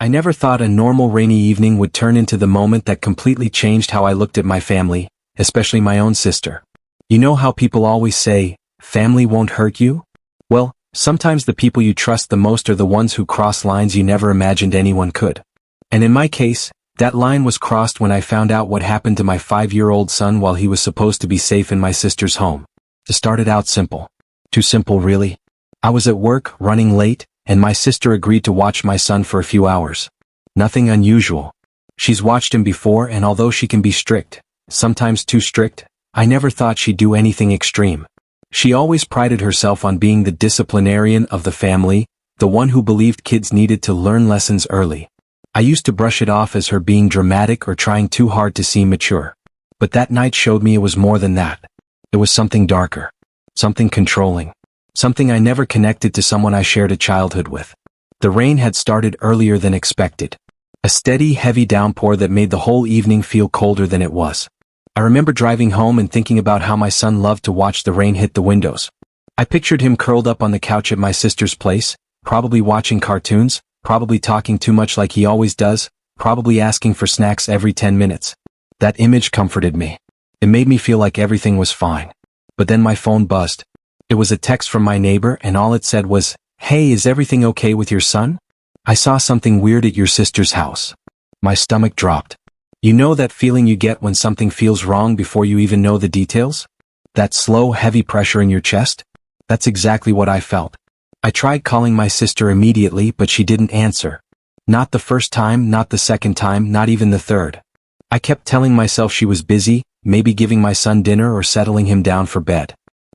I never thought a normal rainy evening would turn into the moment that completely changed how I looked at my family, especially my own sister. You know how people always say, family won't hurt you? Well, sometimes the people you trust the most are the ones who cross lines you never imagined anyone could. And in my case, that line was crossed when I found out what happened to my 5-year-old son while he was supposed to be safe in my sister's home. It started out simple. Too simple, really. I was at work, running late, and my sister agreed to watch my son for a few hours. Nothing unusual. She's watched him before, and although she can be strict, sometimes too strict, I never thought she'd do anything extreme. She always prided herself on being the disciplinarian of the family, the one who believed kids needed to learn lessons early. I used to brush it off as her being dramatic or trying too hard to seem mature. But that night showed me it was more than that. It was something darker. Something controlling. Something I never connected to someone I shared a childhood with. The rain had started earlier than expected. A steady, heavy downpour that made the whole evening feel colder than it was. I remember driving home and thinking about how my son loved to watch the rain hit the windows. I pictured him curled up on the couch at my sister's place, probably watching cartoons, probably talking too much like he always does, probably asking for snacks every 10 minutes. That image comforted me. It made me feel like everything was fine. But then my phone buzzed. It was a text from my neighbor, and all it said was, "Hey, is everything okay with your son? I saw something weird at your sister's house." My stomach dropped. You know that feeling you get when something feels wrong before you even know the details? That slow, heavy pressure in your chest? That's exactly what I felt. I tried calling my sister immediately, but she didn't answer. Not the first time, not the second time, not even the third. I kept telling myself she was busy, maybe giving my son dinner or settling him down for bed.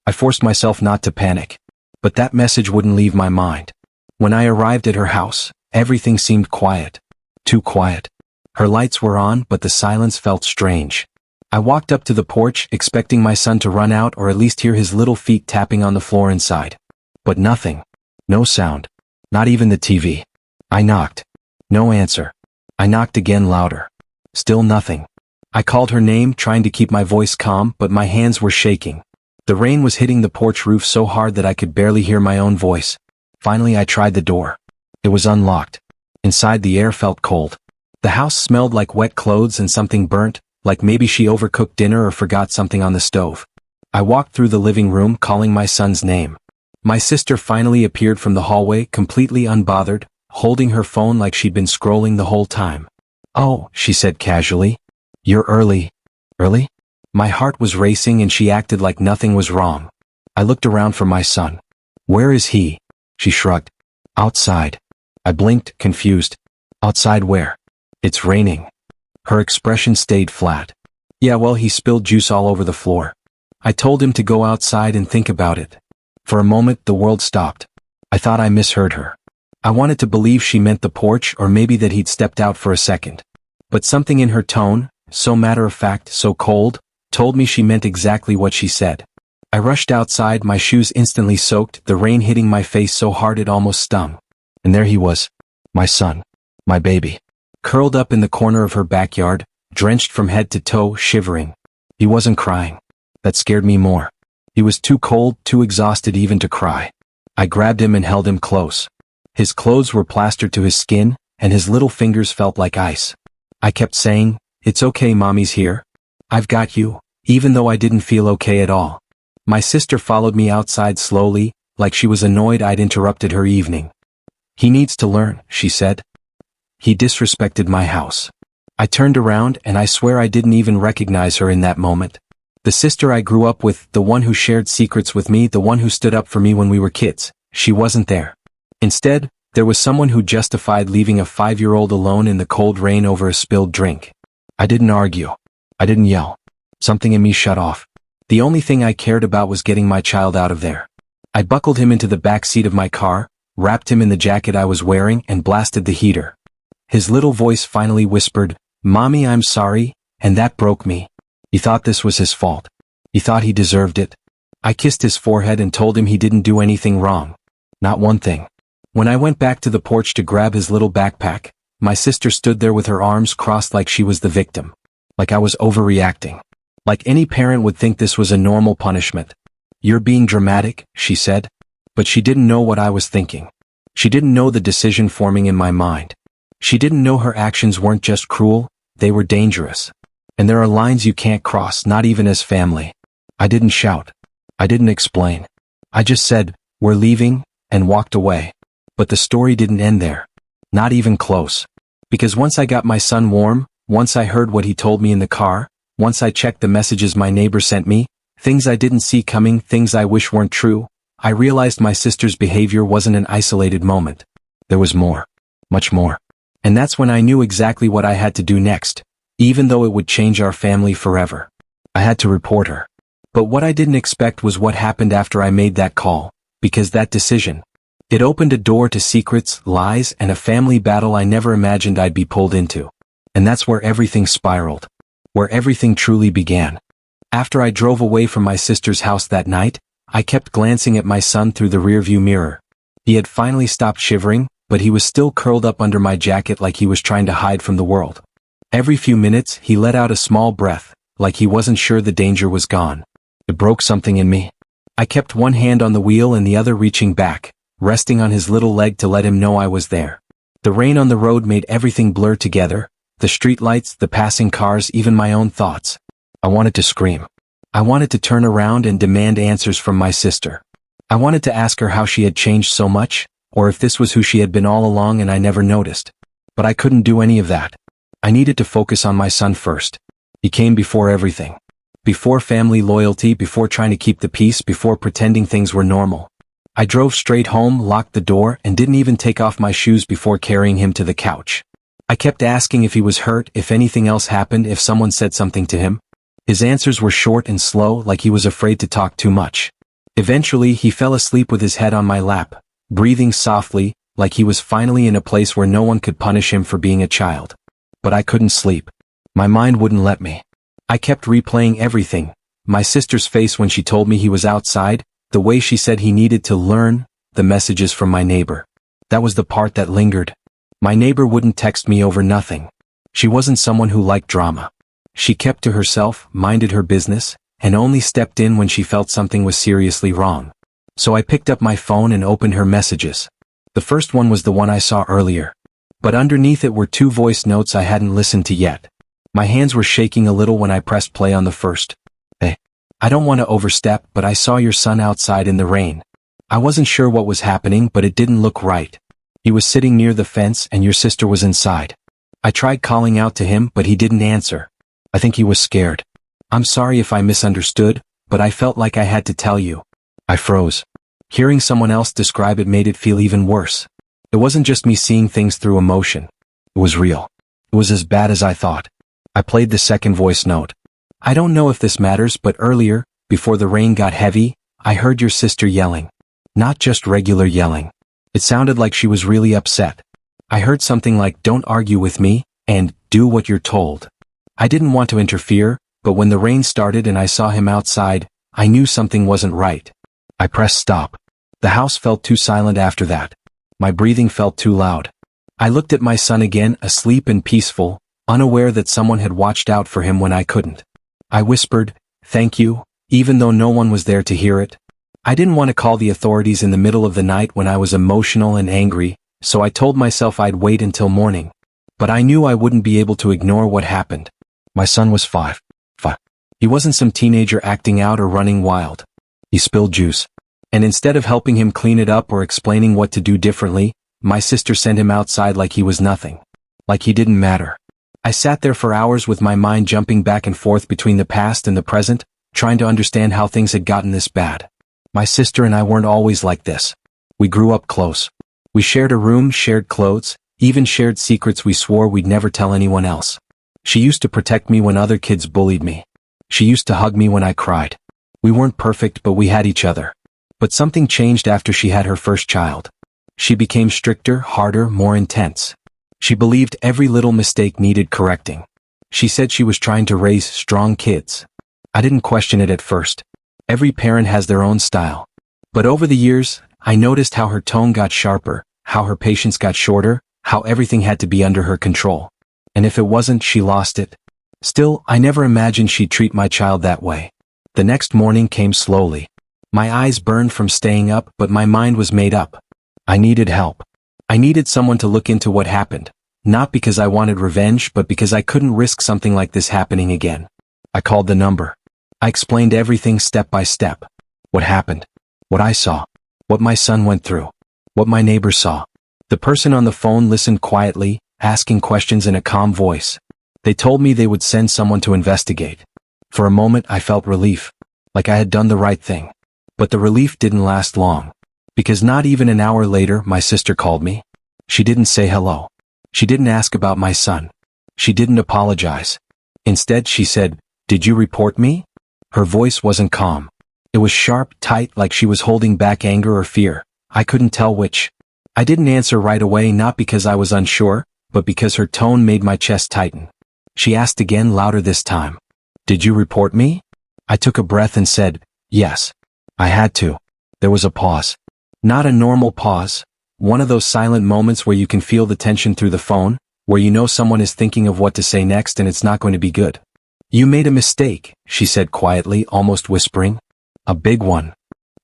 I forced myself not to panic. But that message wouldn't leave my mind. When I arrived at her house, everything seemed quiet. Too quiet. Her lights were on, but the silence felt strange. I walked up to the porch, expecting my son to run out or at least hear his little feet tapping on the floor inside. But nothing. No sound. Not even the TV. I knocked. No answer. I knocked again, louder. Still nothing. I called her name, trying to keep my voice calm, but my hands were shaking. The rain was hitting the porch roof so hard that I could barely hear my own voice. Finally I tried the door. It was unlocked. Inside the air felt cold. The house smelled like wet clothes and something burnt, like maybe she overcooked dinner or forgot something on the stove. I walked through the living room, calling my son's name. My sister finally appeared from the hallway, completely unbothered, holding her phone like she'd been scrolling the whole time. "Oh," she said casually. "You're early." "Early?" My heart was racing and she acted like nothing was wrong. I looked around for my son. "Where is he?" She shrugged. "Outside." I blinked, confused. "Outside where?" "It's raining." Her expression stayed flat. "Yeah, well, he spilled juice all over the floor." I told him to go outside and think about it. For a moment the world stopped. I thought I misheard her. I wanted to believe she meant the porch or maybe that he'd stepped out for a second. But something in her tone, so matter-of-fact, so cold, told me she meant exactly what she said. I rushed outside, my shoes instantly soaked, the rain hitting my face so hard it almost stung. And there he was. My son. My baby. Curled up in the corner of her backyard, drenched from head to toe, shivering. He wasn't crying. That scared me more. He was too cold, too exhausted even to cry. I grabbed him and held him close. His clothes were plastered to his skin, and his little fingers felt like ice. I kept saying, "It's okay, Mommy's here. I've got you," even though I didn't feel okay at all. My sister followed me outside slowly, like she was annoyed I'd interrupted her evening. "He needs to learn," she said. "He disrespected my house." I turned around and I swear I didn't even recognize her in that moment. The sister I grew up with, the one who shared secrets with me, the one who stood up for me when we were kids, she wasn't there. Instead, there was someone who justified leaving a 5-year-old alone in the cold rain over a spilled drink. I didn't argue. I didn't yell. Something in me shut off. The only thing I cared about was getting my child out of there. I buckled him into the back seat of my car, wrapped him in the jacket I was wearing, and blasted the heater. His little voice finally whispered, "Mommy, I'm sorry," and that broke me. He thought this was his fault. He thought he deserved it. I kissed his forehead and told him he didn't do anything wrong. Not one thing. When I went back to the porch to grab his little backpack, my sister stood there with her arms crossed like she was the victim. Like I was overreacting. Like any parent would think this was a normal punishment. "You're being dramatic," she said. But she didn't know what I was thinking. She didn't know the decision forming in my mind. She didn't know her actions weren't just cruel, they were dangerous. And there are lines you can't cross, not even as family. I didn't shout. I didn't explain. I just said, "We're leaving," and walked away. But the story didn't end there. Not even close. Because once I got my son warm, once I heard what he told me in the car, once I checked the messages my neighbor sent me, things I didn't see coming, things I wish weren't true, I realized my sister's behavior wasn't an isolated moment. There was more. Much more. And that's when I knew exactly what I had to do next, even though it would change our family forever. I had to report her. But what I didn't expect was what happened after I made that call, because that decision, it opened a door to secrets, lies, and a family battle I never imagined I'd be pulled into. And that's where everything spiraled. Where everything truly began. After I drove away from my sister's house that night, I kept glancing at my son through the rearview mirror. He had finally stopped shivering, but he was still curled up under my jacket like he was trying to hide from the world. Every few minutes, he let out a small breath, like he wasn't sure the danger was gone. It broke something in me. I kept one hand on the wheel and the other reaching back, resting on his little leg to let him know I was there. The rain on the road made everything blur together, the streetlights, the passing cars, even my own thoughts. I wanted to scream. I wanted to turn around and demand answers from my sister. I wanted to ask her how she had changed so much, or if this was who she had been all along and I never noticed. But I couldn't do any of that. I needed to focus on my son first. He came before everything. Before family loyalty, before trying to keep the peace, before pretending things were normal. I drove straight home, locked the door, and didn't even take off my shoes before carrying him to the couch. I kept asking if he was hurt, if anything else happened, if someone said something to him. His answers were short and slow, like he was afraid to talk too much. Eventually, he fell asleep with his head on my lap, breathing softly, like he was finally in a place where no one could punish him for being a child. But I couldn't sleep. My mind wouldn't let me. I kept replaying everything. My sister's face when she told me he was outside, the way she said he needed to learn, the messages from my neighbor. That was the part that lingered. My neighbor wouldn't text me over nothing. She wasn't someone who liked drama. She kept to herself, minded her business, and only stepped in when she felt something was seriously wrong. So I picked up my phone and opened her messages. The first one was the one I saw earlier. But underneath it were 2 voice notes I hadn't listened to yet. My hands were shaking a little when I pressed play on the first. "Hey, I don't want to overstep, but I saw your son outside in the rain. I wasn't sure what was happening, but it didn't look right. He was sitting near the fence and your sister was inside. I tried calling out to him, but he didn't answer. I think he was scared. I'm sorry if I misunderstood, but I felt like I had to tell you." I froze. Hearing someone else describe it made it feel even worse. It wasn't just me seeing things through emotion. It was real. It was as bad as I thought. I played the second voice note. "I don't know if this matters, but earlier, before the rain got heavy, I heard your sister yelling. Not just regular yelling. It sounded like she was really upset. I heard something like, 'Don't argue with me,' and 'Do what you're told.' I didn't want to interfere, but when the rain started and I saw him outside, I knew something wasn't right. I pressed stop. The house felt too silent after that. My breathing felt too loud. I looked at my son again, asleep and peaceful, unaware that someone had watched out for him when I couldn't. I whispered, 'Thank you,' even though no one was there to hear it. I didn't want to call the authorities in the middle of the night when I was emotional and angry, so I told myself I'd wait until morning. But I knew I wouldn't be able to ignore what happened. My son was 5. He wasn't some teenager acting out or running wild. He spilled juice. And instead of helping him clean it up or explaining what to do differently, my sister sent him outside like he was nothing. Like he didn't matter. I sat there for hours with my mind jumping back and forth between the past and the present, trying to understand how things had gotten this bad. My sister and I weren't always like this. We grew up close. We shared a room, shared clothes, even shared secrets we swore we'd never tell anyone else. She used to protect me when other kids bullied me. She used to hug me when I cried. We weren't perfect, but we had each other. But something changed after she had her first child. She became stricter, harder, more intense. She believed every little mistake needed correcting. She said she was trying to raise strong kids. I didn't question it at first. Every parent has their own style. But over the years, I noticed how her tone got sharper, how her patience got shorter, how everything had to be under her control. And if it wasn't, she lost it. Still, I never imagined she'd treat my child that way. The next morning came slowly. My eyes burned from staying up, but my mind was made up. I needed help. I needed someone to look into what happened, Not because I wanted revenge, but because I couldn't risk something like this happening again. I called the number. I explained everything step by step. What happened. What I saw. What my son went through. What my neighbor saw. The person on the phone listened quietly, asking questions in a calm voice. They told me they would send someone to investigate. For a moment I felt relief, like I had done the right thing. But the relief didn't last long. Because not even an hour later my sister called me. She didn't say hello. She didn't ask about my son. She didn't apologize. Instead she said, "Did you report me?" Her voice wasn't calm. It was sharp, tight, like she was holding back anger or fear. I couldn't tell which. I didn't answer right away, not because I was unsure, but because her tone made my chest tighten. She asked again, louder this time. "Did you report me?" I took a breath and said, "Yes. I had to." There was a pause. Not a normal pause. One of those silent moments where you can feel the tension through the phone, where you know someone is thinking of what to say next and it's not going to be good. "You made a mistake," she said quietly, almost whispering. "A big one."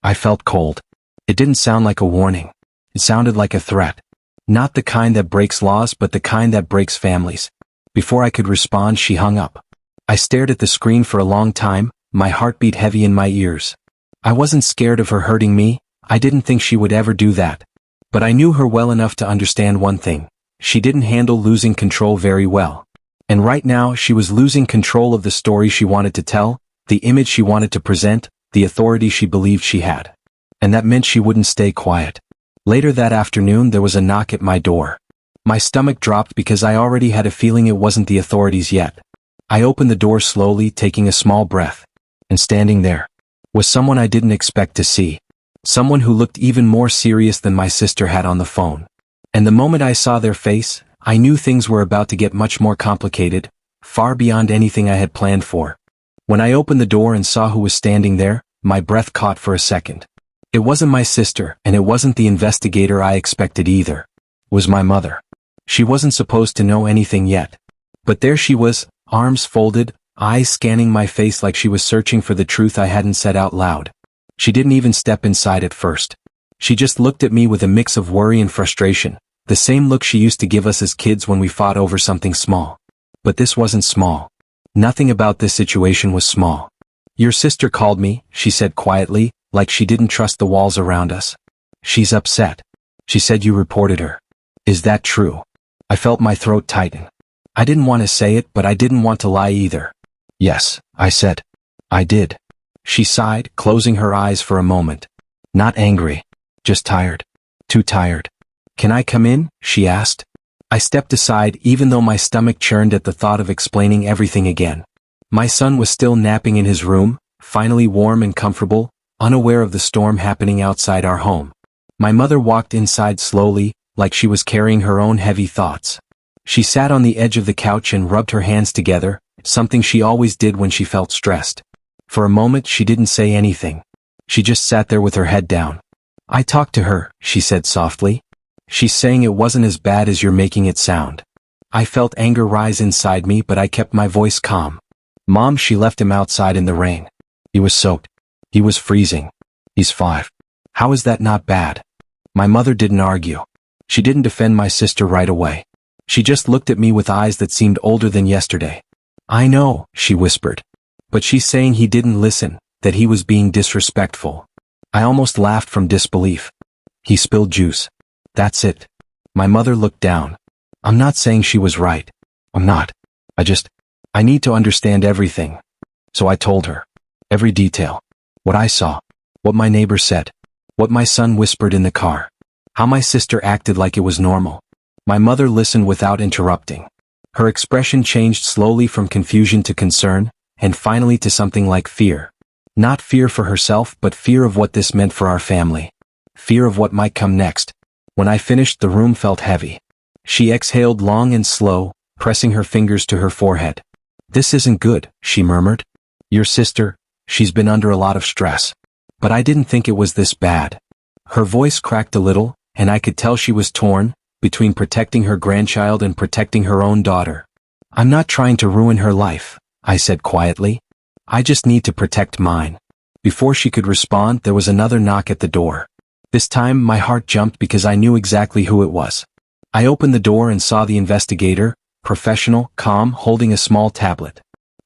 I felt cold. It didn't sound like a warning. It sounded like a threat. Not the kind that breaks laws, but the kind that breaks families. Before I could respond, she hung up. I stared at the screen for a long time, my heart beat heavy in my ears. I wasn't scared of her hurting me. I didn't think she would ever do that. But I knew her well enough to understand one thing. She didn't handle losing control very well. And right now she was losing control of the story she wanted to tell, the image she wanted to present, the authority she believed she had. And that meant she wouldn't stay quiet. Later that afternoon there was a knock at my door. My stomach dropped because I already had a feeling it wasn't the authorities yet. I opened the door slowly, taking a small breath. And standing there was someone I didn't expect to see. Someone who looked even more serious than my sister had on the phone. And the moment I saw their face, I knew things were about to get much more complicated, far beyond anything I had planned for. When I opened the door and saw who was standing there, my breath caught for a second. It wasn't my sister, and it wasn't the investigator I expected either. It was my mother. She wasn't supposed to know anything yet. But there she was, arms folded, eyes scanning my face like she was searching for the truth I hadn't said out loud. She didn't even step inside at first. She just looked at me with a mix of worry and frustration, the same look she used to give us as kids when we fought over something small. But this wasn't small. Nothing about this situation was small. "Your sister called me," she said quietly, like she didn't trust the walls around us. "She's upset. She said you reported her. Is that true?" I felt my throat tighten. I didn't want to say it, but I didn't want to lie either. "Yes," I said. "I did." She sighed, closing her eyes for a moment. "Not angry. Just tired. Too tired." "Can I come in?" she asked. I stepped aside, even though my stomach churned at the thought of explaining everything again. My son was still napping in his room, finally warm and comfortable, unaware of the storm happening outside our home. My mother walked inside slowly, like she was carrying her own heavy thoughts. She sat on the edge of the couch and rubbed her hands together, something she always did when she felt stressed. For a moment she didn't say anything. She just sat there with her head down. "I talked to her," she said softly. "She's saying it wasn't as bad as you're making it sound." I felt anger rise inside me, but I kept my voice calm. "Mom, she left him outside in the rain. He was soaked. He was freezing. He's 5. How is that not bad?" My mother didn't argue. She didn't defend my sister right away. She just looked at me with eyes that seemed older than yesterday. "I know," she whispered. "But she's saying he didn't listen, that he was being disrespectful." I almost laughed from disbelief. "He spilled juice. That's it." My mother looked down. "I'm not saying she was right. I'm not. I need to understand everything." So I told her. Every detail. What I saw. What my neighbor said. What my son whispered in the car. How my sister acted like it was normal. My mother listened without interrupting. Her expression changed slowly from confusion to concern, and finally to something like fear. Not fear for herself, but fear of what this meant for our family. Fear of what might come next. When I finished, the room felt heavy. She exhaled long and slow, pressing her fingers to her forehead. "This isn't good," she murmured. "Your sister, she's been under a lot of stress. But I didn't think it was this bad." Her voice cracked a little, and I could tell she was torn, between protecting her grandchild and protecting her own daughter. "I'm not trying to ruin her life," I said quietly. "I just need to protect mine." Before she could respond, there was another knock at the door. This time my heart jumped because I knew exactly who it was. I opened the door and saw the investigator, professional, calm, holding a small tablet.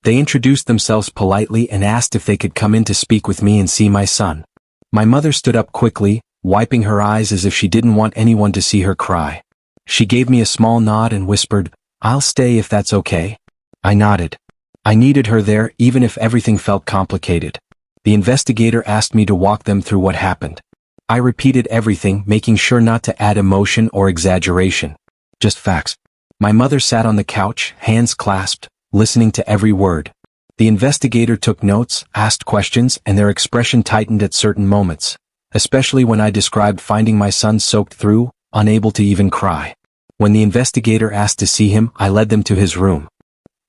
They introduced themselves politely and asked if they could come in to speak with me and see my son. My mother stood up quickly, wiping her eyes as if she didn't want anyone to see her cry. She gave me a small nod and whispered, "I'll stay if that's okay." I nodded. I needed her there even if everything felt complicated. The investigator asked me to walk them through what happened. I repeated everything, making sure not to add emotion or exaggeration. Just facts. My mother sat on the couch, hands clasped, listening to every word. The investigator took notes, asked questions, and their expression tightened at certain moments, especially when I described finding my son soaked through, unable to even cry. When the investigator asked to see him, I led them to his room.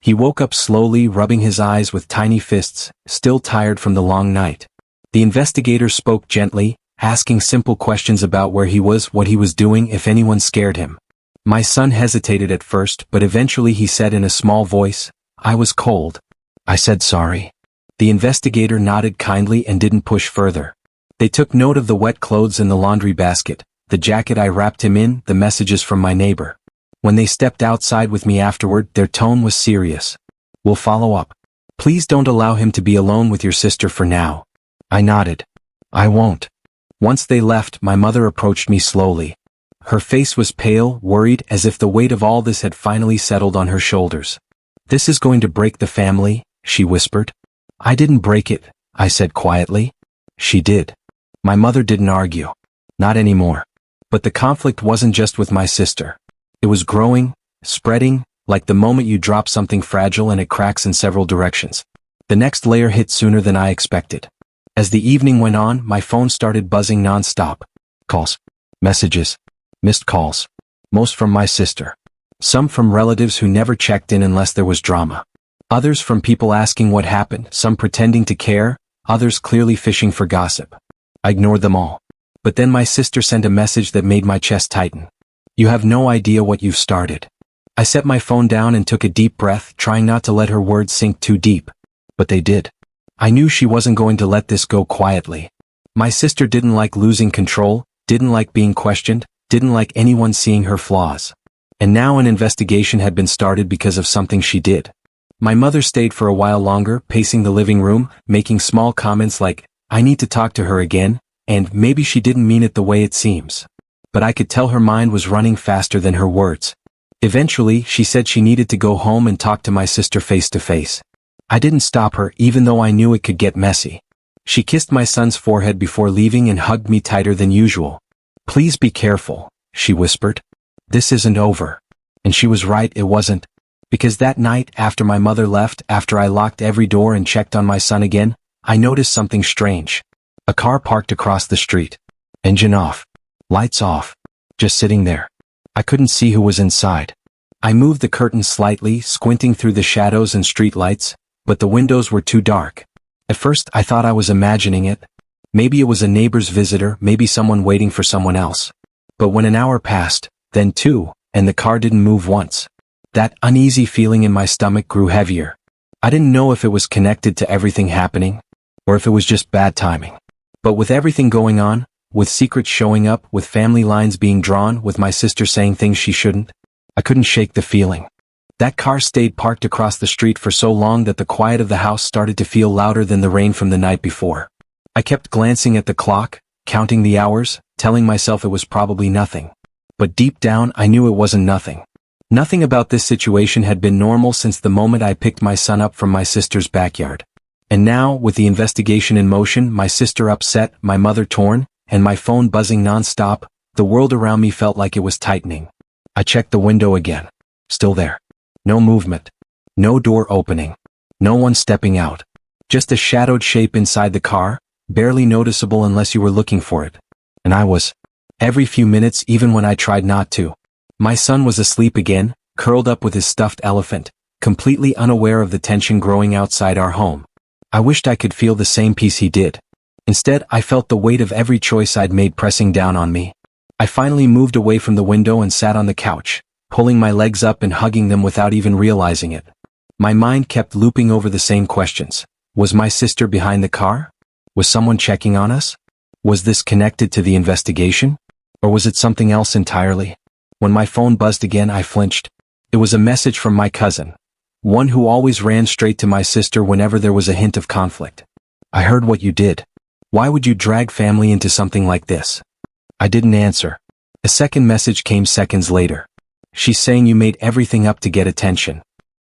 He woke up slowly, rubbing his eyes with tiny fists, still tired from the long night. The investigator spoke gently, asking simple questions about where he was, what he was doing, if anyone scared him. My son hesitated at first, but eventually he said in a small voice, "I was cold." I said sorry. The investigator nodded kindly and didn't push further. They took note of the wet clothes in the laundry basket, the jacket I wrapped him in, the messages from my neighbor. When they stepped outside with me afterward, their tone was serious. "We'll follow up. Please don't allow him to be alone with your sister for now." I nodded. "I won't." Once they left, my mother approached me slowly. Her face was pale, worried, as if the weight of all this had finally settled on her shoulders. "This is going to break the family," she whispered. "I didn't break it," I said quietly. "She did." My mother didn't argue. Not anymore. But the conflict wasn't just with my sister. It was growing, spreading, like the moment you drop something fragile and it cracks in several directions. The next layer hit sooner than I expected. As the evening went on, my phone started buzzing non-stop. Calls, messages, missed calls. Most from my sister. Some from relatives who never checked in unless there was drama. Others from people asking what happened, some pretending to care, others clearly fishing for gossip. I ignored them all. But then my sister sent a message that made my chest tighten. "You have no idea what you've started." I set my phone down and took a deep breath, trying not to let her words sink too deep. But they did. I knew she wasn't going to let this go quietly. My sister didn't like losing control, didn't like being questioned, didn't like anyone seeing her flaws. And now an investigation had been started because of something she did. My mother stayed for a while longer, pacing the living room, making small comments like, "I need to talk to her again," and "maybe she didn't mean it the way it seems." But I could tell her mind was running faster than her words. Eventually, she said she needed to go home and talk to my sister face to face. I didn't stop her, even though I knew it could get messy. She kissed my son's forehead before leaving and hugged me tighter than usual. "Please be careful," she whispered. "This isn't over." And she was right, it wasn't. Because that night, after my mother left, after I locked every door and checked on my son again, I noticed something strange. A car parked across the street. Engine off. Lights off. Just sitting there. I couldn't see who was inside. I moved the curtains slightly, squinting through the shadows and street lights, but the windows were too dark. At first, I thought I was imagining it. Maybe it was a neighbor's visitor, maybe someone waiting for someone else. But when an hour passed, then two, and the car didn't move once, that uneasy feeling in my stomach grew heavier. I didn't know if it was connected to everything happening, or if it was just bad timing. But with everything going on, with secrets showing up, with family lines being drawn, with my sister saying things she shouldn't, I couldn't shake the feeling. That car stayed parked across the street for so long that the quiet of the house started to feel louder than the rain from the night before. I kept glancing at the clock, counting the hours, telling myself it was probably nothing. But deep down, I knew it wasn't nothing. Nothing about this situation had been normal since the moment I picked my son up from my sister's backyard. And now, with the investigation in motion, my sister upset, my mother torn, and my phone buzzing non-stop, the world around me felt like it was tightening. I checked the window again. Still there. No movement. No door opening. No one stepping out. Just a shadowed shape inside the car, barely noticeable unless you were looking for it. And I was. Every few minutes, even when I tried not to. My son was asleep again, curled up with his stuffed elephant, completely unaware of the tension growing outside our home. I wished I could feel the same peace he did. Instead, I felt the weight of every choice I'd made pressing down on me. I finally moved away from the window and sat on the couch, pulling my legs up and hugging them without even realizing it. My mind kept looping over the same questions. Was my sister behind the car? Was someone checking on us? Was this connected to the investigation? Or was it something else entirely? When my phone buzzed again, I flinched. It was a message from my cousin, one who always ran straight to my sister whenever there was a hint of conflict. I heard what you did. Why would you drag family into something like this? I didn't answer. A second message came seconds later. She's saying you made everything up to get attention.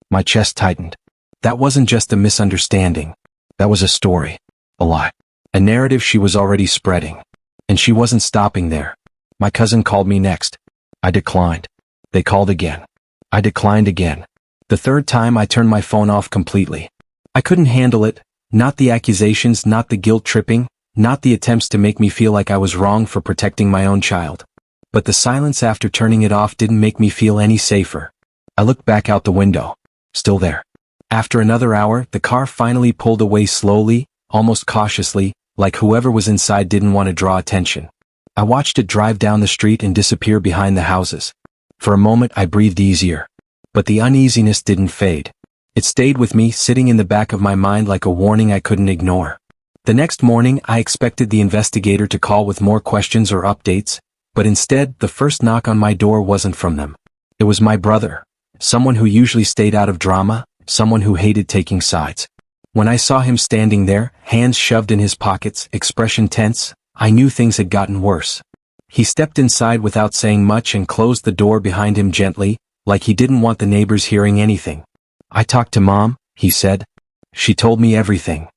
My chest tightened. That wasn't just a misunderstanding. That was a story. A lie. A narrative she was already spreading. And she wasn't stopping there. My cousin called me next. I declined. They called again. I declined again. The third time I turned my phone off completely. I couldn't handle it, not the accusations, not the guilt tripping, not the attempts to make me feel like I was wrong for protecting my own child. But the silence after turning it off didn't make me feel any safer. I looked back out the window. Still there. After another hour, the car finally pulled away slowly, almost cautiously, like whoever was inside didn't want to draw attention. I watched it drive down the street and disappear behind the houses. For a moment I breathed easier. But the uneasiness didn't fade. It stayed with me, sitting in the back of my mind like a warning I couldn't ignore. The next morning I expected the investigator to call with more questions or updates, but instead the first knock on my door wasn't from them. It was my brother, someone who usually stayed out of drama, someone who hated taking sides. When I saw him standing there, hands shoved in his pockets, expression tense, I knew things had gotten worse. He stepped inside without saying much and closed the door behind him gently, like he didn't want the neighbors hearing anything. I talked to Mom, he said. She told me everything.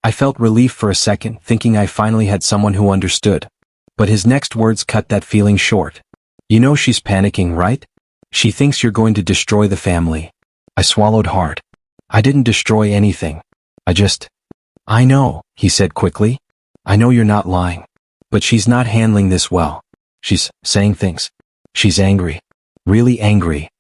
I felt relief for a second, thinking I finally had someone who understood. But his next words cut that feeling short. You know she's panicking, right? She thinks you're going to destroy the family. I swallowed hard. I didn't destroy anything. I know, he said quickly. I know you're not lying. But she's not handling this well. She's saying things. She's angry. Really angry.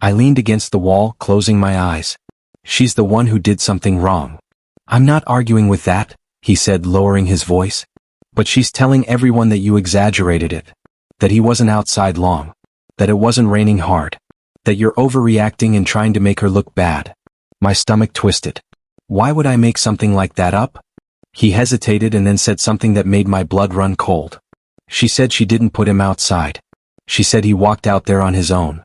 I leaned against the wall, closing my eyes. She's the one who did something wrong. I'm not arguing with that, he said, lowering his voice. But she's telling everyone that you exaggerated it. That he wasn't outside long. That it wasn't raining hard. That you're overreacting and trying to make her look bad. My stomach twisted. Why would I make something like that up? He hesitated and then said something that made my blood run cold. She said she didn't put him outside. She said he walked out there on his own.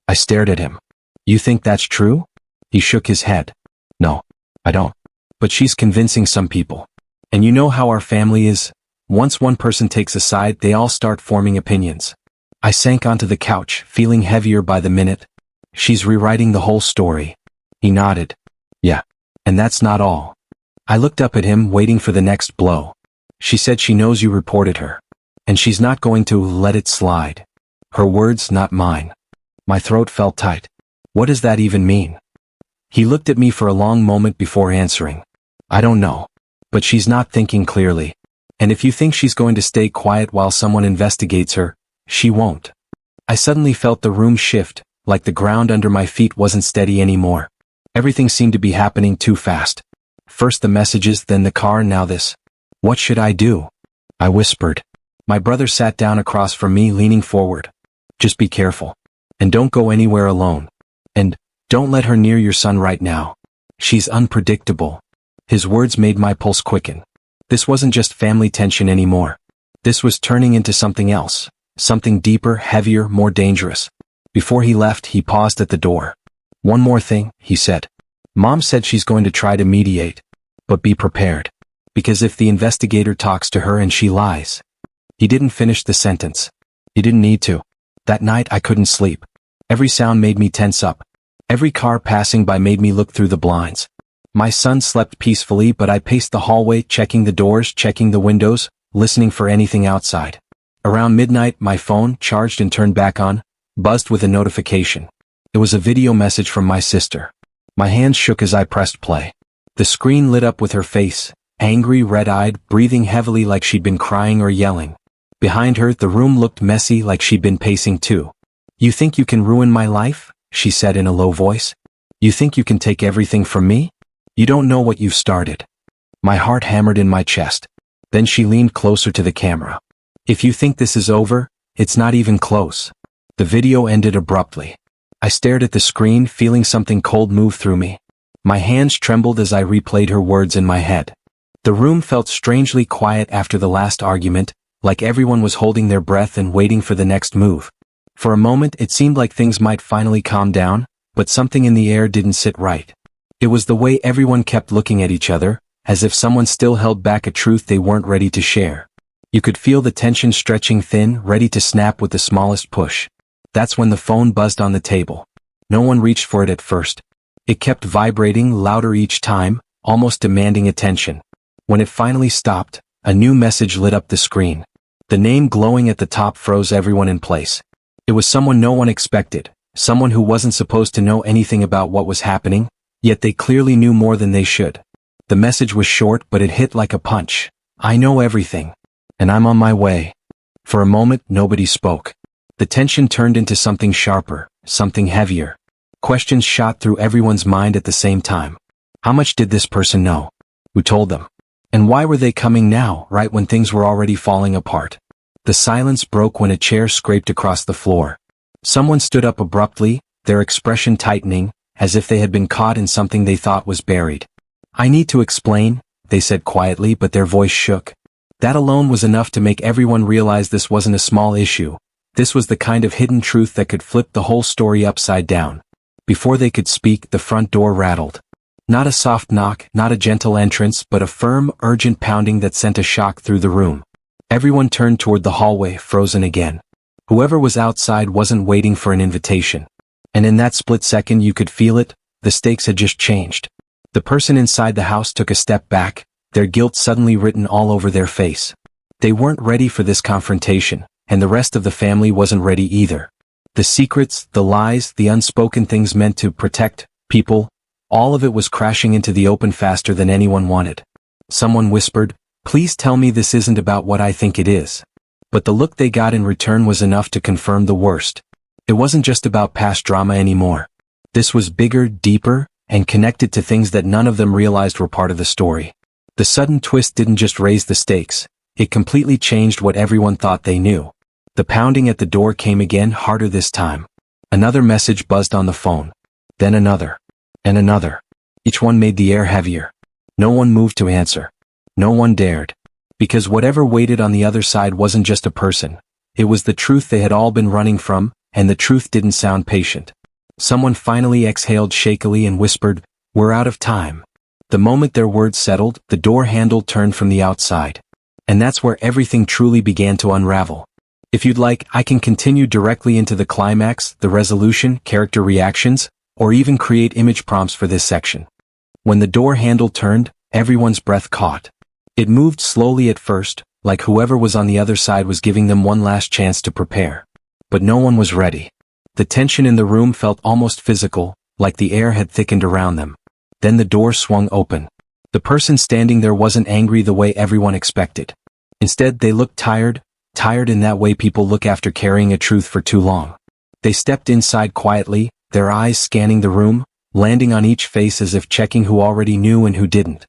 I stared at him. You think that's true? He shook his head. No, I don't. But she's convincing some people. And you know how our family is. Once one person takes a side, they all start forming opinions. I sank onto the couch, feeling heavier by the minute. She's rewriting the whole story. He nodded. Yeah. And that's not all. I looked up at him, waiting for the next blow. She said she knows you reported her. And she's not going to let it slide. Her words, not mine. My throat felt tight. What does that even mean? He looked at me for a long moment before answering. I don't know. But she's not thinking clearly. And if you think she's going to stay quiet while someone investigates her, she won't. I suddenly felt the room shift, like the ground under my feet wasn't steady anymore. Everything seemed to be happening too fast. First the messages, then the car, now this. What should I do? I whispered. My brother sat down across from me, leaning forward. Just be careful. And don't go anywhere alone. And don't let her near your son right now. She's unpredictable. His words made my pulse quicken. This wasn't just family tension anymore. This was turning into something else. Something deeper, heavier, more dangerous. Before he left, he paused at the door. One more thing, he said. Mom said she's going to try to mediate. But be prepared. Because if the investigator talks to her and she lies. He didn't finish the sentence. He didn't need to. That night I couldn't sleep. Every sound made me tense up. Every car passing by made me look through the blinds. My son slept peacefully, but I paced the hallway, checking the doors, checking the windows, listening for anything outside. Around midnight, my phone, charged and turned back on, buzzed with a notification. It was a video message from my sister. My hands shook as I pressed play. The screen lit up with her face, angry, red-eyed, breathing heavily like she'd been crying or yelling. Behind her, the room looked messy, like she'd been pacing too. You think you can ruin my life? She said in a low voice. You think you can take everything from me? You don't know what you've started. My heart hammered in my chest. Then she leaned closer to the camera. If you think this is over, it's not even close. The video ended abruptly. I stared at the screen, feeling something cold move through me. My hands trembled as I replayed her words in my head. The room felt strangely quiet after the last argument, like everyone was holding their breath and waiting for the next move. For a moment it seemed like things might finally calm down, but something in the air didn't sit right. It was the way everyone kept looking at each other, as if someone still held back a truth they weren't ready to share. You could feel the tension stretching thin, ready to snap with the smallest push. That's when the phone buzzed on the table. No one reached for it at first. It kept vibrating louder each time, almost demanding attention. When it finally stopped, a new message lit up the screen. The name glowing at the top froze everyone in place. It was someone no one expected, someone who wasn't supposed to know anything about what was happening, yet they clearly knew more than they should. The message was short, but it hit like a punch. I know everything. And I'm on my way. For a moment, nobody spoke. The tension turned into something sharper, something heavier. Questions shot through everyone's mind at the same time. How much did this person know? Who told them? And why were they coming now, right when things were already falling apart? The silence broke when a chair scraped across the floor. Someone stood up abruptly, their expression tightening, as if they had been caught in something they thought was buried. I need to explain, they said quietly, but their voice shook. That alone was enough to make everyone realize this wasn't a small issue. This was the kind of hidden truth that could flip the whole story upside down. Before they could speak, the front door rattled. Not a soft knock, not a gentle entrance, but a firm, urgent pounding that sent a shock through the room. Everyone turned toward the hallway, frozen again. Whoever was outside wasn't waiting for an invitation. And in that split second you could feel it, the stakes had just changed. The person inside the house took a step back, their guilt suddenly written all over their face. They weren't ready for this confrontation, and the rest of the family wasn't ready either. The secrets, the lies, the unspoken things meant to protect people, all of it was crashing into the open faster than anyone wanted. Someone whispered, "Please tell me this isn't about what I think it is." But the look they got in return was enough to confirm the worst. It wasn't just about past drama anymore. This was bigger, deeper, and connected to things that none of them realized were part of the story. The sudden twist didn't just raise the stakes, it completely changed what everyone thought they knew. The pounding at the door came again, harder this time. Another message buzzed on the phone. Then another. And another. Each one made the air heavier. No one moved to answer. No one dared. Because whatever waited on the other side wasn't just a person. It was the truth they had all been running from, and the truth didn't sound patient. Someone finally exhaled shakily and whispered, "We're out of time." The moment their words settled, the door handle turned from the outside. And that's where everything truly began to unravel. If you'd like, I can continue directly into the climax, the resolution, character reactions, or even create image prompts for this section. When the door handle turned, everyone's breath caught. It moved slowly at first, like whoever was on the other side was giving them one last chance to prepare. But no one was ready. The tension in the room felt almost physical, like the air had thickened around them. Then the door swung open. The person standing there wasn't angry the way everyone expected. Instead, they looked tired in that way people look after carrying a truth for too long. They stepped inside quietly, their eyes scanning the room, landing on each face as if checking who already knew and who didn't.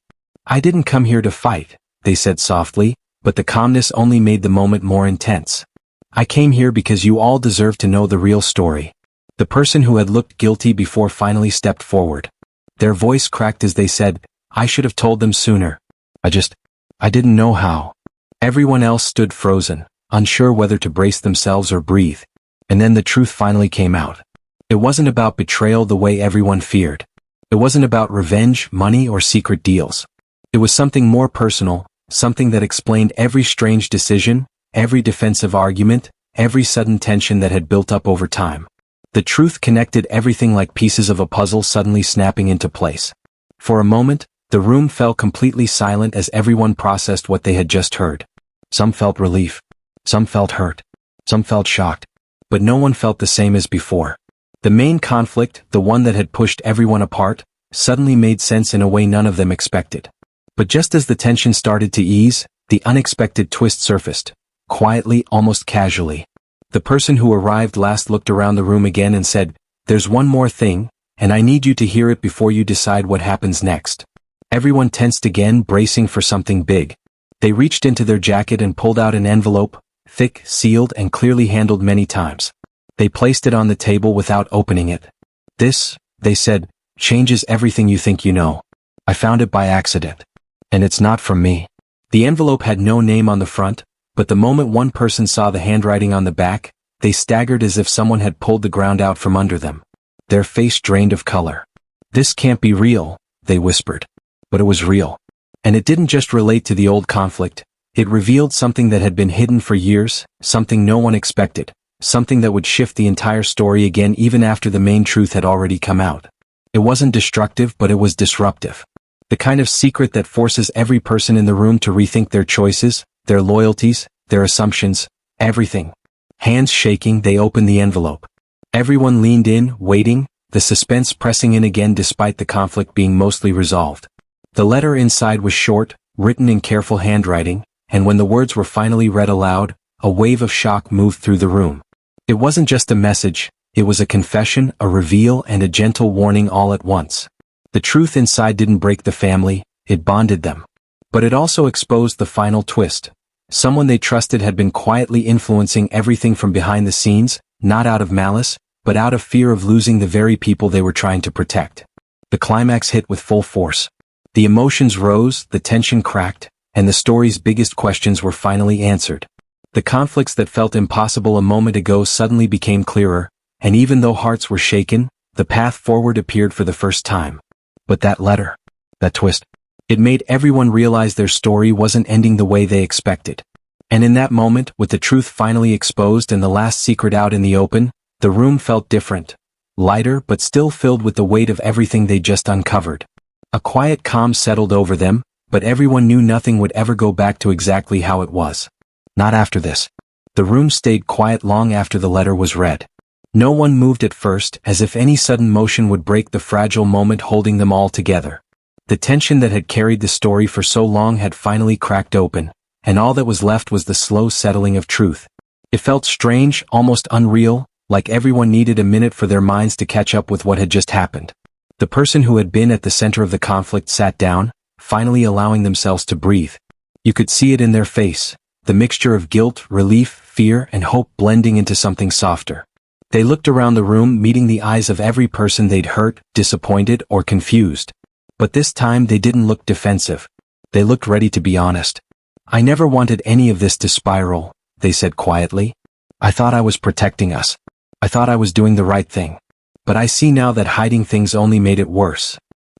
"I didn't come here to fight," they said softly, but the calmness only made the moment more intense. "I came here because you all deserve to know the real story." The person who had looked guilty before finally stepped forward. Their voice cracked as they said, "I should have told them sooner. I didn't know how." Everyone else stood frozen, unsure whether to brace themselves or breathe. And then the truth finally came out. It wasn't about betrayal the way everyone feared. It wasn't about revenge, money, or secret deals. It was something more personal, something that explained every strange decision, every defensive argument, every sudden tension that had built up over time. The truth connected everything like pieces of a puzzle suddenly snapping into place. For a moment, the room fell completely silent as everyone processed what they had just heard. Some felt relief. Some felt hurt. Some felt shocked. But no one felt the same as before. The main conflict, the one that had pushed everyone apart, suddenly made sense in a way none of them expected. But just as the tension started to ease, the unexpected twist surfaced. Quietly, almost casually. The person who arrived last looked around the room again and said, "There's one more thing, and I need you to hear it before you decide what happens next." Everyone tensed again, bracing for something big. They reached into their jacket and pulled out an envelope, thick, sealed, and clearly handled many times. They placed it on the table without opening it. "This," they said, "changes everything you think you know. I found it by accident. And it's not from me." The envelope had no name on the front, but the moment one person saw the handwriting on the back, They staggered as if someone had pulled the ground out from under them. Their face drained of color. "This can't be real," they whispered. But it was real. And it didn't just relate to the old conflict. It revealed something that had been hidden for years, something no one expected, something that would shift the entire story again even after the main truth had already come out. It wasn't destructive, but it was disruptive. The kind of secret that forces every person in the room to rethink their choices, their loyalties, their assumptions, everything. Hands shaking, they opened the envelope. Everyone leaned in, waiting, the suspense pressing in again despite the conflict being mostly resolved. The letter inside was short, written in careful handwriting, and when the words were finally read aloud, a wave of shock moved through the room. It wasn't just a message, it was a confession, a reveal, and a gentle warning all at once. The truth inside didn't break the family, it bonded them. But it also exposed the final twist. Someone they trusted had been quietly influencing everything from behind the scenes, not out of malice, but out of fear of losing the very people they were trying to protect. The climax hit with full force. The emotions rose, the tension cracked, and the story's biggest questions were finally answered. The conflicts that felt impossible a moment ago suddenly became clearer, and even though hearts were shaken, the path forward appeared for the first time. But that letter, that twist, it made everyone realize their story wasn't ending the way they expected. And in that moment, with the truth finally exposed and the last secret out in the open, the room felt different. Lighter but still filled with the weight of everything they just uncovered. A quiet calm settled over them, but everyone knew nothing would ever go back to exactly how it was. Not after this. The room stayed quiet long after the letter was read. No one moved at first, as if any sudden motion would break the fragile moment holding them all together. The tension that had carried the story for so long had finally cracked open, and all that was left was the slow settling of truth. It felt strange, almost unreal, like everyone needed a minute for their minds to catch up with what had just happened. The person who had been at the center of the conflict sat down, finally allowing themselves to breathe. You could see it in their face, the mixture of guilt, relief, fear, and hope blending into something softer. They looked around the room, meeting the eyes of every person they'd hurt, disappointed, or confused. But this time they didn't look defensive. They looked ready to be honest. "I never wanted any of this to spiral," they said quietly. "I thought I was protecting us. I thought I was doing the right thing. But I see now that hiding things only made it worse."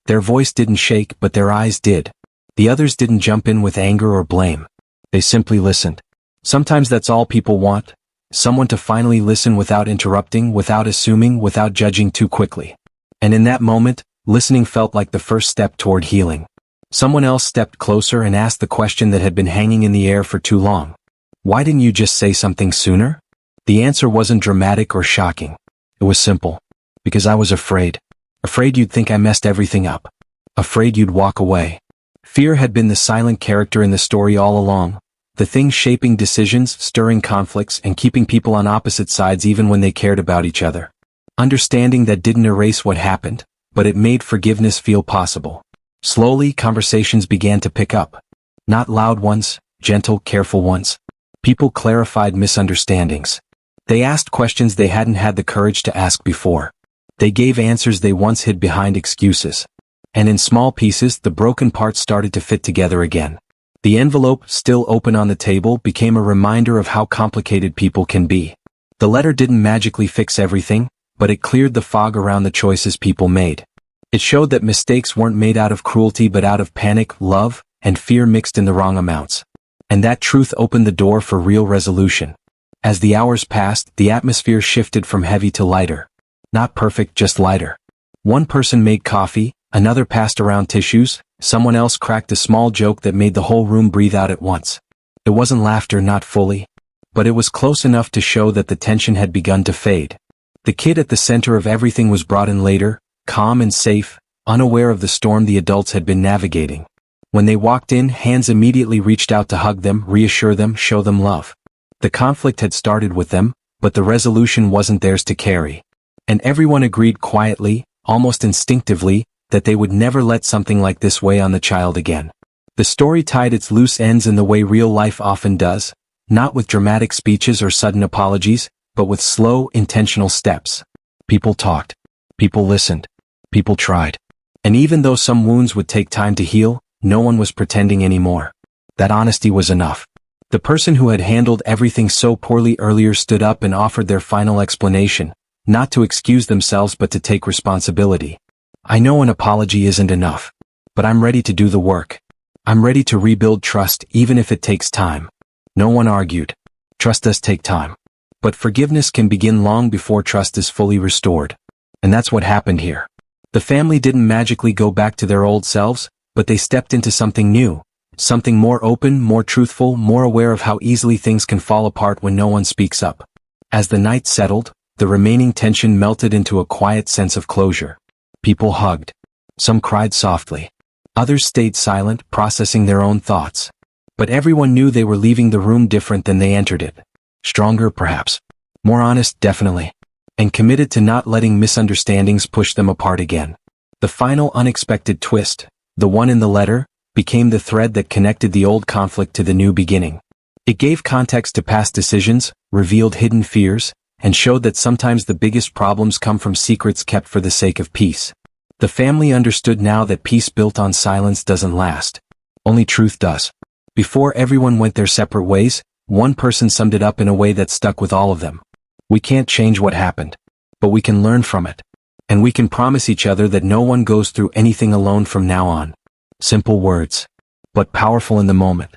Their voice didn't shake, but their eyes did. The others didn't jump in with anger or blame. They simply listened. Sometimes that's all people want. Someone to finally listen without interrupting, without assuming, without judging too quickly. And in that moment, listening felt like the first step toward healing. Someone else stepped closer and asked the question that had been hanging in the air for too long. "Why didn't you just say something sooner?" The answer wasn't dramatic or shocking. It was simple. "Because I was afraid. Afraid you'd think I messed everything up. Afraid you'd walk away." Fear had been the silent character in the story all along. The thing shaping decisions, stirring conflicts, and keeping people on opposite sides even when they cared about each other. Understanding that didn't erase what happened, but it made forgiveness feel possible. Slowly, conversations began to pick up. Not loud ones, gentle, careful ones. People clarified misunderstandings. They asked questions they hadn't had the courage to ask before. They gave answers they once hid behind excuses. And in small pieces, the broken parts started to fit together again. The envelope, still open on the table, became a reminder of how complicated people can be. The letter didn't magically fix everything, but it cleared the fog around the choices people made. It showed that mistakes weren't made out of cruelty but out of panic, love, and fear mixed in the wrong amounts. And that truth opened the door for real resolution. As the hours passed, the atmosphere shifted from heavy to lighter. Not perfect, just lighter. One person made coffee, another passed around tissues, someone else cracked a small joke that made the whole room breathe out at once. It wasn't laughter, not fully. But it was close enough to show that the tension had begun to fade. The kid at the center of everything was brought in later, calm and safe, unaware of the storm the adults had been navigating. When they walked in, hands immediately reached out to hug them, reassure them, show them love. The conflict had started with them, but the resolution wasn't theirs to carry. And everyone agreed quietly, almost instinctively, that they would never let something like this weigh on the child again. The story tied its loose ends in the way real life often does, not with dramatic speeches or sudden apologies, but with slow, intentional steps. People talked. People listened. People tried. And even though some wounds would take time to heal, no one was pretending anymore. That honesty was enough. The person who had handled everything so poorly earlier stood up and offered their final explanation, not to excuse themselves but to take responsibility. I know an apology isn't enough, but I'm ready to do the work. I'm ready to rebuild trust even if it takes time. No one argued. Trust does take time. But forgiveness can begin long before trust is fully restored. And that's what happened here. The family didn't magically go back to their old selves, but they stepped into something new. Something more open, more truthful, more aware of how easily things can fall apart when no one speaks up. As the night settled, the remaining tension melted into a quiet sense of closure. People hugged. Some cried softly. Others stayed silent, processing their own thoughts. But everyone knew they were leaving the room different than they entered it. Stronger, perhaps. More honest, definitely. And committed to not letting misunderstandings push them apart again. The final unexpected twist, the one in the letter, became the thread that connected the old conflict to the new beginning. It gave context to past decisions, revealed hidden fears, and showed that sometimes the biggest problems come from secrets kept for the sake of peace. The family understood now that peace built on silence doesn't last. Only truth does. Before everyone went their separate ways, one person summed it up in a way that stuck with all of them. We can't change what happened, but we can learn from it. And we can promise each other that no one goes through anything alone from now on. Simple words, but powerful in the moment.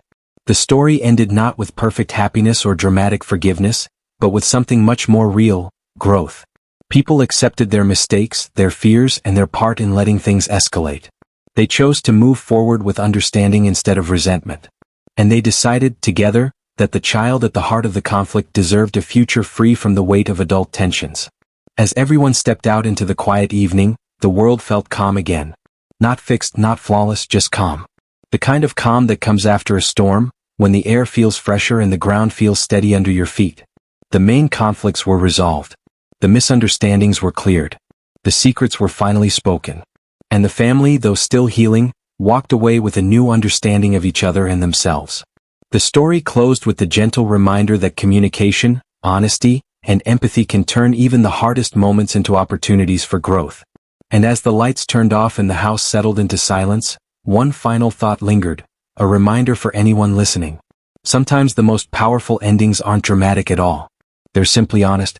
The story ended not with perfect happiness or dramatic forgiveness, but with something much more real, growth. People accepted their mistakes, their fears, and their part in letting things escalate. They chose to move forward with understanding instead of resentment. And they decided, together, that the child at the heart of the conflict deserved a future free from the weight of adult tensions. As everyone stepped out into the quiet evening, the world felt calm again. Not fixed, not flawless, just calm. The kind of calm that comes after a storm, when the air feels fresher and the ground feels steady under your feet. The main conflicts were resolved. The misunderstandings were cleared. The secrets were finally spoken. And the family, though still healing, walked away with a new understanding of each other and themselves. The story closed with the gentle reminder that communication, honesty, and empathy can turn even the hardest moments into opportunities for growth. And as the lights turned off and the house settled into silence, one final thought lingered, a reminder for anyone listening. Sometimes the most powerful endings aren't dramatic at all. They're simply honest,